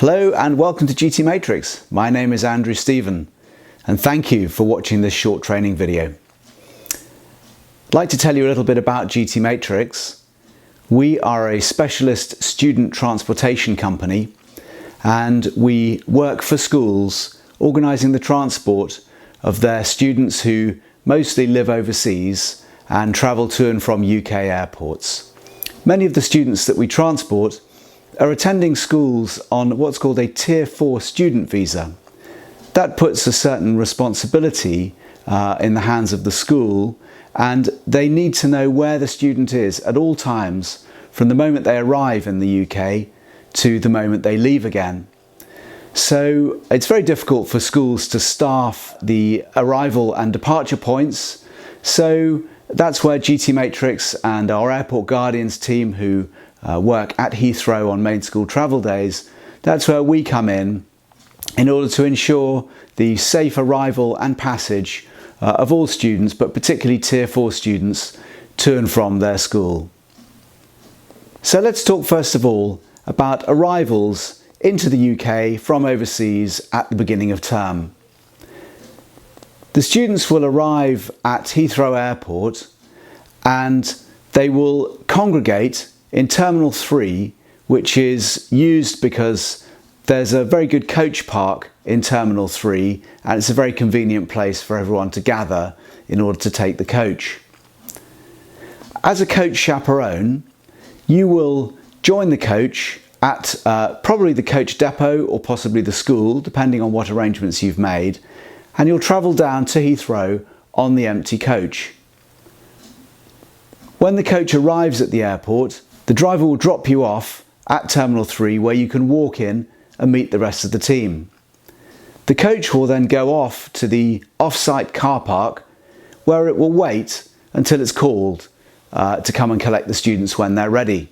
Hello and welcome to GTMatrix. My name is Andrew Stephen and thank you for watching this short training video. I'd like to tell you a little bit about GTMatrix. We are a specialist student transportation company and we work for schools organising the transport of their students who mostly live overseas and travel to and from UK airports. Many of the students that we transport are attending schools on what's called a Tier 4 student visa. That puts a certain responsibility in the hands of the school, and they need to know where the student is at all times from the moment they arrive in the UK to the moment they leave again. So it's very difficult for schools to staff the arrival and departure points, so that's where GTMatrix and our Airport Guardians team who work at Heathrow on main school travel days, that's where we come in order to ensure the safe arrival and passage of all students, but particularly Tier 4 students, to and from their school. So let's talk first of all about arrivals into the UK from overseas at the beginning of term. The students will arrive at Heathrow Airport and they will congregate in Terminal 3, which is used because there's a very good coach park in Terminal 3 and it's a very convenient place for everyone to gather in order to take the coach. As a coach chaperone, you will join the coach at probably the coach depot or possibly the school, depending on what arrangements you've made, and you'll travel down to Heathrow on the empty coach. When the coach arrives at the airport, the driver will drop you off at Terminal 3 where you can walk in and meet the rest of the team. The coach will then go off to the off-site car park where it will wait until it's called to come and collect the students when they're ready.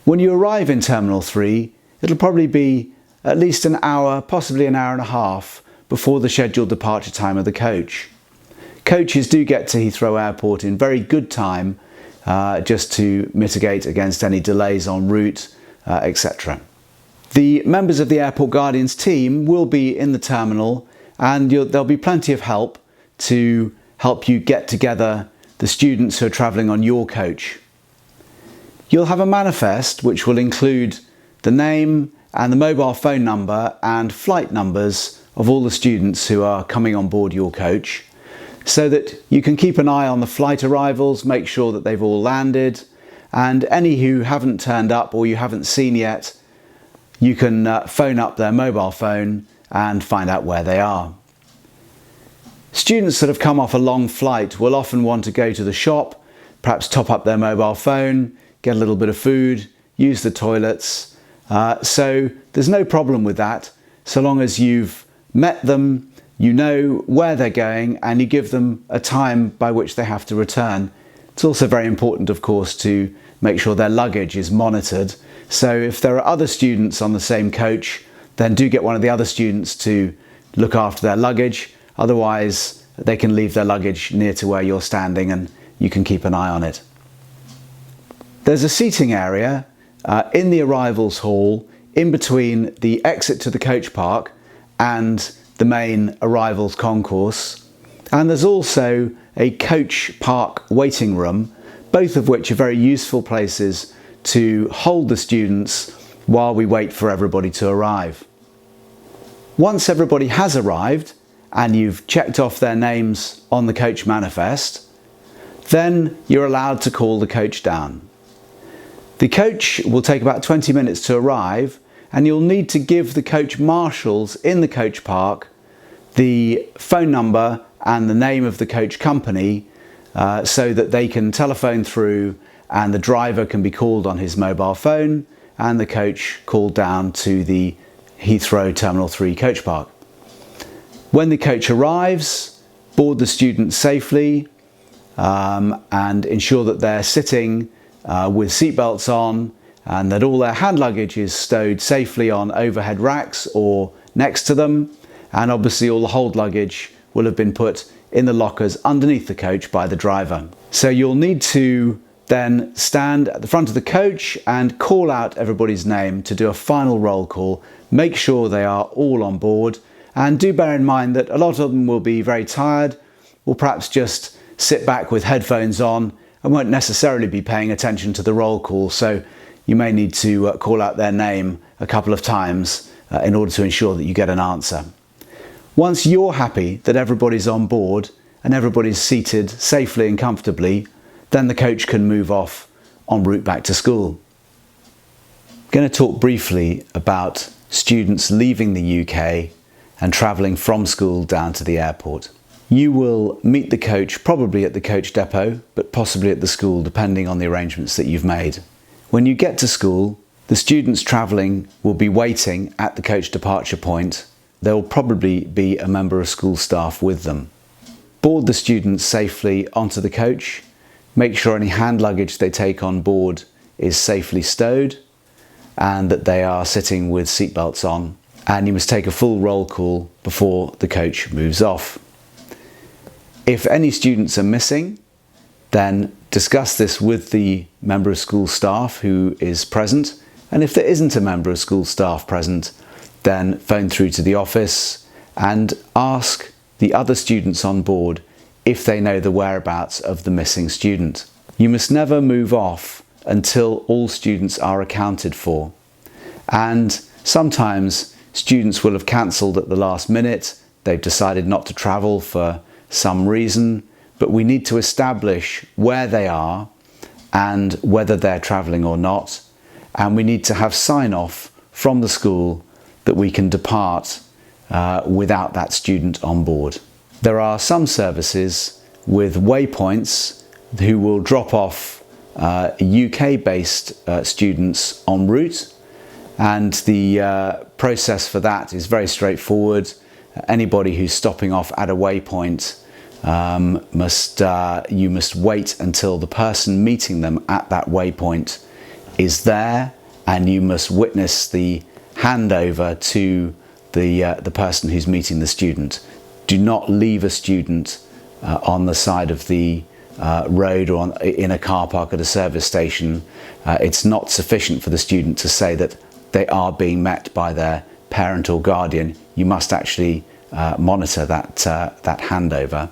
When you arrive in Terminal 3, it'll probably be at least an hour, possibly an hour and a half before the scheduled departure time of the coach. Coaches do get to Heathrow Airport in very good time just to mitigate against any delays en route, etc. The members of the Airport Guardians team will be in the terminal and there'll be plenty of help to help you get together the students who are travelling on your coach. You'll have a manifest which will include the name and the mobile phone number and flight numbers of all the students who are coming on board your coach, so that you can keep an eye on the flight arrivals, make sure that they've all landed, and any who haven't turned up or you haven't seen yet, you can phone up their mobile phone and find out where they are. Students that have come off a long flight will often want to go to the shop, perhaps top up their mobile phone, get a little bit of food, use the toilets. So there's no problem with that, so long as you've met them, you know where they're going, and you give them a time by which they have to return. It's also very important, of course, to make sure their luggage is monitored. So if there are other students on the same coach, then do get one of the other students to look after their luggage. Otherwise, they can leave their luggage near to where you're standing and you can keep an eye on it. There's a seating area in the arrivals hall in between the exit to the coach park and the main arrivals concourse, and there's also a coach park waiting room, both of which are very useful places to hold the students while we wait for everybody to arrive. Once everybody has arrived and you've checked off their names on the coach manifest, then you're allowed to call the coach down. The coach will take about 20 minutes to arrive, and you'll need to give the coach marshals in the coach park the phone number and the name of the coach company so that they can telephone through and the driver can be called on his mobile phone and the coach called down to the Heathrow Terminal 3 coach park. When the coach arrives, board the students safely and ensure that they're sitting with seatbelts on and that all their hand luggage is stowed safely on overhead racks or next to them, and obviously all the hold luggage will have been put in the lockers underneath the coach by the driver. So you'll need to then stand at the front of the coach and call out everybody's name to do a final roll call. Make sure they are all on board, and do bear in mind that a lot of them will be very tired, will perhaps just sit back with headphones on and won't necessarily be paying attention to the roll call, so you may need to call out their name a couple of times in order to ensure that you get an answer. Once you're happy that everybody's on board and everybody's seated safely and comfortably, then the coach can move off en route back to school. I'm going to talk briefly about students leaving the UK and travelling from school down to the airport. You will meet the coach probably at the coach depot, but possibly at the school, depending on the arrangements that you've made. When you get to school, the students travelling will be waiting at the coach departure point. There will probably be a member of school staff with them. Board the students safely onto the coach. Make sure any hand luggage they take on board is safely stowed and that they are sitting with seatbelts on. And you must take a full roll call before the coach moves off. If any students are missing, then discuss this with the member of school staff who is present. And if there isn't a member of school staff present, then phone through to the office and ask the other students on board if they know the whereabouts of the missing student. You must never move off until all students are accounted for. And sometimes students will have cancelled at the last minute. They've decided not to travel for some reason, but we need to establish where they are and whether they're travelling or not. And we need to have sign off from the school that we can depart without that student on board. There are some services with waypoints who will drop off UK-based students en route, and the process for that is very straightforward. Anybody who's stopping off at a waypoint you must wait until the person meeting them at that waypoint is there, and you must witness the handover to the person who's meeting the student. Do not leave a student on the side of the road or in a car park at a service station. It's not sufficient for the student to say that they are being met by their parent or guardian. You must actually monitor that handover.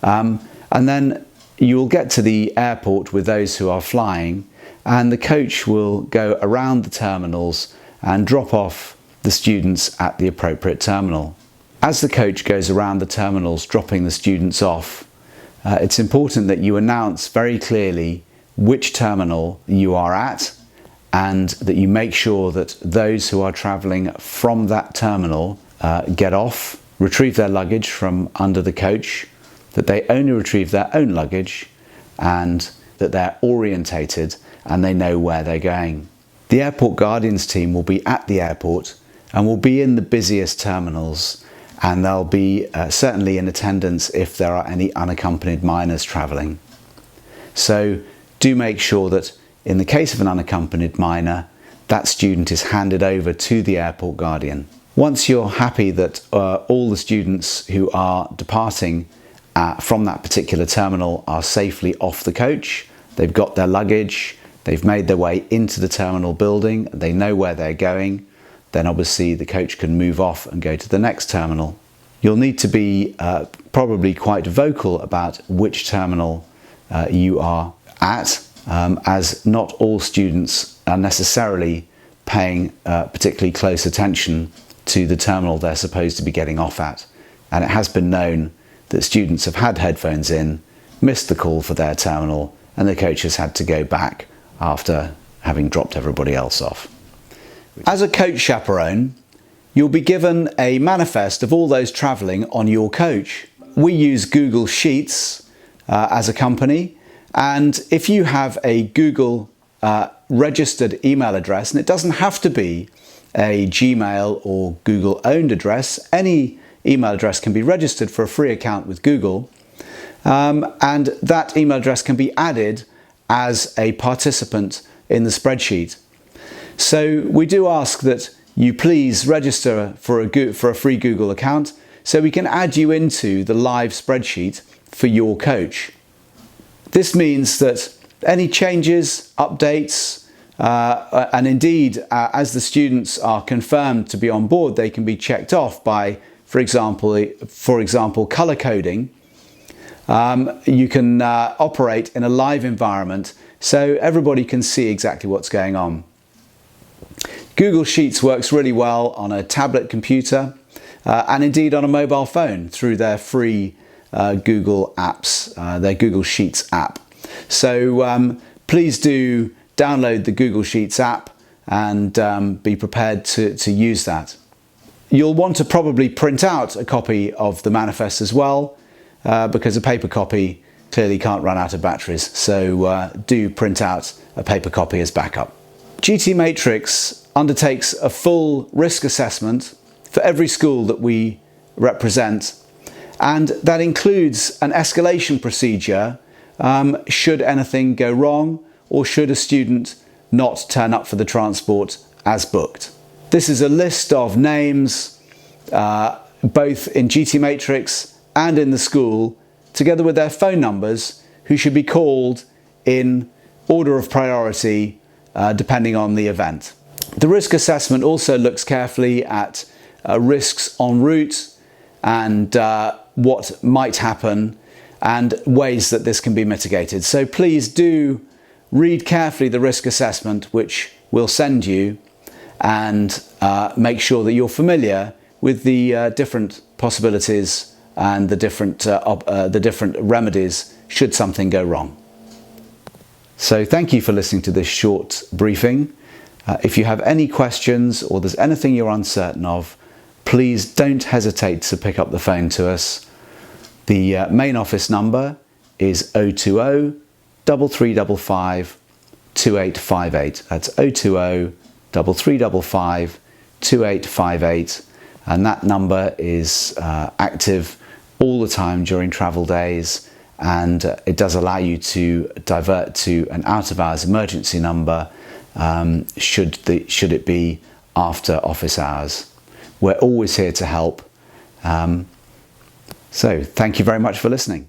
And then you will get to the airport with those who are flying, and the coach will go around the terminals and drop off the students at the appropriate terminal. As the coach goes around the terminals dropping the students off, it's important that you announce very clearly which terminal you are at, and that you make sure that those who are travelling from that terminal get off, retrieve their luggage from under the coach, that they only retrieve their own luggage, and that they're orientated and they know where they're going. The airport guardians team will be at the airport and will be in the busiest terminals, and they'll be certainly in attendance if there are any unaccompanied minors travelling. So do make sure that in the case of an unaccompanied minor, that student is handed over to the airport guardian. Once you're happy that all the students who are departing from that particular terminal are safely off the coach, they've got their luggage, they've made their way into the terminal building, they know where they're going, then obviously the coach can move off and go to the next terminal. You'll need to be probably quite vocal about which terminal you are at, as not all students are necessarily paying particularly close attention to the terminal they're supposed to be getting off at. And it has been known that students have had headphones in, missed the call for their terminal, and the coach has had to go back after having dropped everybody else off. As a coach chaperone, you'll be given a manifest of all those travelling on your coach. We use Google Sheets as a company, and if you have a Google registered email address, and it doesn't have to be a Gmail or Google owned address, any email address can be registered for a free account with Google, and that email address can be added as a participant in the spreadsheet. So we do ask that you please register for a free Google account so we can add you into the live spreadsheet for your coach. This means that Any changes, updates, and indeed as the students are confirmed to be on board, they can be checked off by, for example, color coding. You can operate in a live environment so everybody can see exactly what's going on. Google Sheets works really well on a tablet computer and indeed on a mobile phone through their free Google apps, their Google Sheets app. So please do download the Google Sheets app and be prepared to use that. You'll want to probably print out a copy of the manifest as well, because a paper copy clearly can't run out of batteries. So do print out a paper copy as backup. GTMatrix undertakes a full risk assessment for every school that we represent, and that includes an escalation procedure should anything go wrong or should a student not turn up for the transport as booked. This is a list of names both in GTMatrix and in the school, together with their phone numbers, who should be called in order of priority depending on the event. The risk assessment also looks carefully at risks en route and what might happen and ways that this can be mitigated. So please do read carefully the risk assessment which we'll send you, and make sure that you're familiar with the different possibilities and the different remedies should something go wrong. So thank you for listening to this short briefing. If you have any questions or there's anything you're uncertain of, please don't hesitate to pick up the phone to us. The main office number is 020 3355 2858. That's 020 3355 2858, and that number is active all the time during travel days, and it does allow you to divert to an out-of-hours emergency number should it be after office hours. We're always here to help. So thank you very much for listening.